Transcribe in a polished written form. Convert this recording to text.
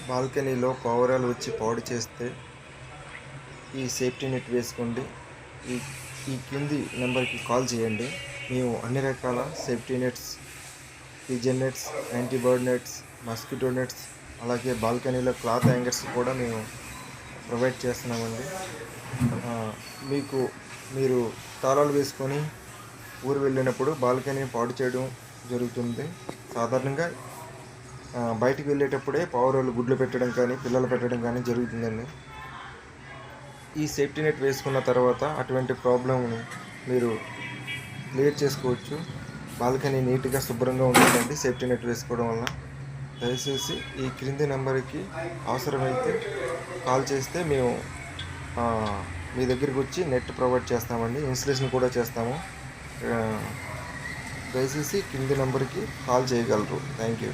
బాల్కనీలో పావురాలు వచ్చి పాడు చేస్తే ఈ సేఫ్టీ నెట్ వేసుకోండి. ఈ ఈ కింది నెంబర్కి కాల్ చేయండి. మేము అన్ని రకాల safety nets, pigeon nets, anti bird nets, mosquito nets, అలాగే బాల్కనీలో క్లాత్ హ్యాంగర్స్ కూడా మేము ప్రొవైడ్ చేస్తున్నామండి. మీరు తాళాలు వేసుకొని ఊరు వెళ్ళినప్పుడు బాల్కనీ పాడు చేయడం జరుగుతుంది. సాధారణంగా బయటికి వెళ్ళేటప్పుడే పావురాలు గుడ్లు పెట్టడం కానీ పిల్లలు పెట్టడం కానీ జరుగుతుందండి. ఈ సేఫ్టీ నెట్ వేసుకున్న తర్వాత అటువంటి ప్రాబ్లంని మీరు క్లియర్ చేసుకోవచ్చు. బాల్కనీ నీట్గా శుభ్రంగా ఉంటుందండి సేఫ్టీ నెట్ వేసుకోవడం వల్ల. దయచేసి ఈ క్రింది నెంబర్కి అవసరమైతే కాల్ చేస్తే మేము మీ దగ్గరికి వచ్చి నెట్ ప్రొవైడ్ చేస్తామండి. ఇన్స్టలేషన్ కూడా చేస్తాము. దయచేసి క్రింది నెంబర్కి కాల్ చేయగలరు. Thank you.